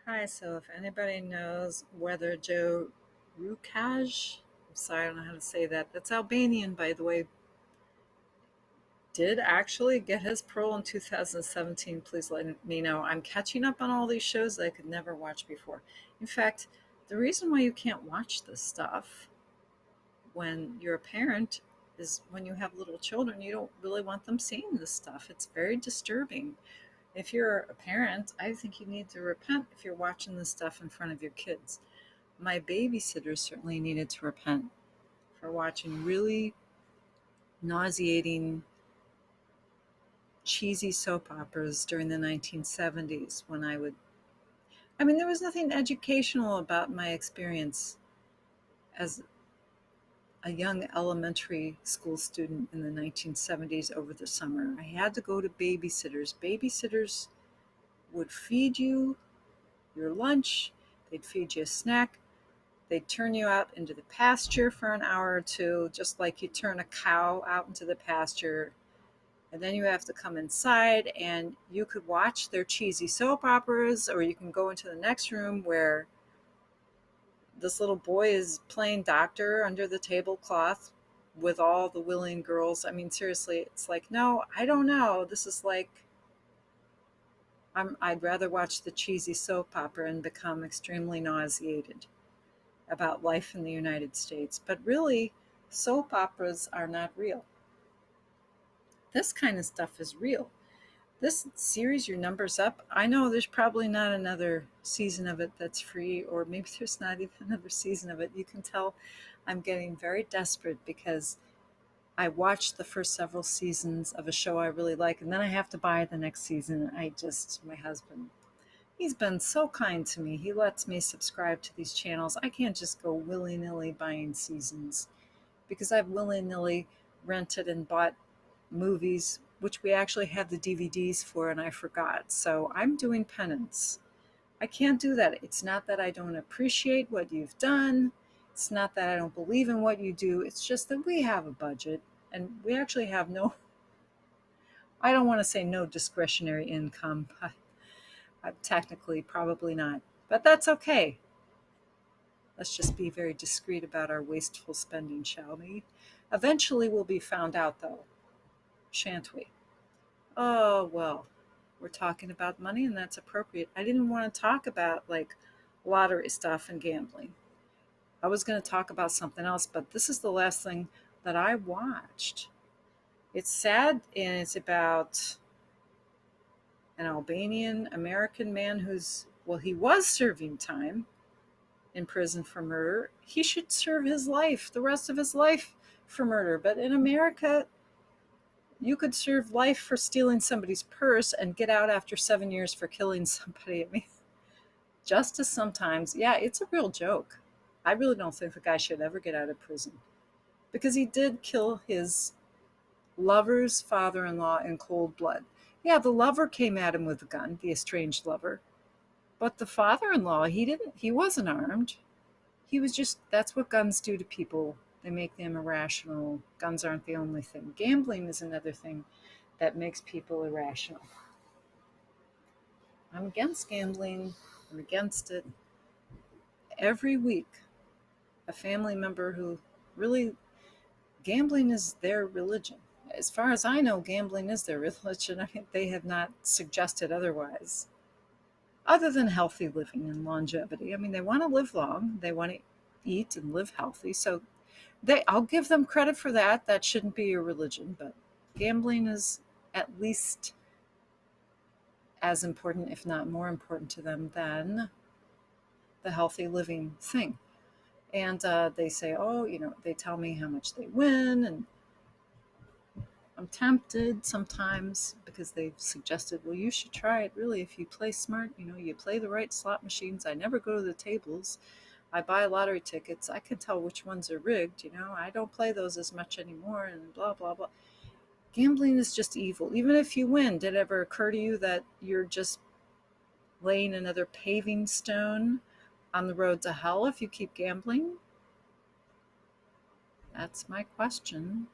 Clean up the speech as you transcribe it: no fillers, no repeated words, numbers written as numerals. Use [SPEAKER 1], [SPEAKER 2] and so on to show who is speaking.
[SPEAKER 1] Hi, so if anybody knows whether Joe Rukaj, I'm sorry, I don't know how to say that. That's Albanian, by the way, did actually get his parole in 2017. Please let me know. I'm catching up on all these shows that I could never watch before. In fact, the reason why you can't watch this stuff when you're a parent is when you have little children, you don't really want them seeing this stuff. It's very disturbing. If you're a parent, I think you need to repent if you're watching this stuff in front of your kids. My babysitter certainly needed to repent for watching really nauseating, cheesy soap operas during the 1970s when there was nothing educational about my experience as a young elementary school student in the 1970s over the summer. I had to go to babysitters. Babysitters would feed you your lunch, they'd feed you a snack, they'd turn you out into the pasture for an hour or two, just like you turn a cow out into the pasture. And then you have to come inside and you could watch their cheesy soap operas, or you can go into the next room where this little boy is playing doctor under the tablecloth with all the willing girls. I mean, seriously, it's like, no, I don't know. This is like, I'd rather watch the cheesy soap opera and become extremely nauseated about life in the United States. But really, soap operas are not real. This kind of stuff is real. This series, Your Number's Up, I know there's probably not another season of it that's free, or maybe there's not even another season of it. You can tell I'm getting very desperate because I watched the first several seasons of a show I really like, and then I have to buy the next season. My husband, he's been so kind to me. He lets me subscribe to these channels. I can't just go willy nilly buying seasons because I've willy nilly rented and bought movies, which we actually have the DVDs for, and I forgot. So I'm doing penance. I can't do that. It's not that I don't appreciate what you've done. It's not that I don't believe in what you do. It's just that we have a budget and we actually have no, I don't want to say no discretionary income. I'm technically probably not, but that's okay. Let's just be very discreet about our wasteful spending, shall we? Eventually we'll be found out, though, shan't we? Oh, well, we're talking about money and that's appropriate. I didn't want to talk about like lottery stuff and gambling. I was going to talk about something else, but this is the last thing that I watched. It's sad and it's about an Albanian American man he was serving time in prison for murder. He should serve his life, the rest of his life, for murder. But in America, you could serve life for stealing somebody's purse and get out after 7 years for killing somebody. I mean, justice sometimes, yeah, it's a real joke. I really don't think the guy should ever get out of prison because he did kill his lover's father in law in cold blood. Yeah, the lover came at him with a gun, the estranged lover. But the father in law, he wasn't armed. He was just, that's what guns do to people. They make them irrational. Guns aren't the only thing. Gambling is another thing that makes people irrational. I'm against gambling. I'm against it. Every week, a family member who really, gambling is their religion. As far as I know, gambling is their religion. I mean, they have not suggested otherwise, other than healthy living and longevity. I mean, they want to live long, they want to eat and live healthy. So I'll give them credit for that. That shouldn't be a religion, but gambling is at least as important, if not more important to them than the healthy living thing. And they say, oh, they tell me how much they win. And I'm tempted sometimes because they've suggested, well, you should try it really if you play smart. You play the right slot machines. I never go to the tables. I buy lottery tickets. I can tell which ones are rigged. I don't play those as much anymore and blah, blah, blah. Gambling is just evil. Even if you win, did it ever occur to you that you're just laying another paving stone on the road to hell if you keep gambling? That's my question.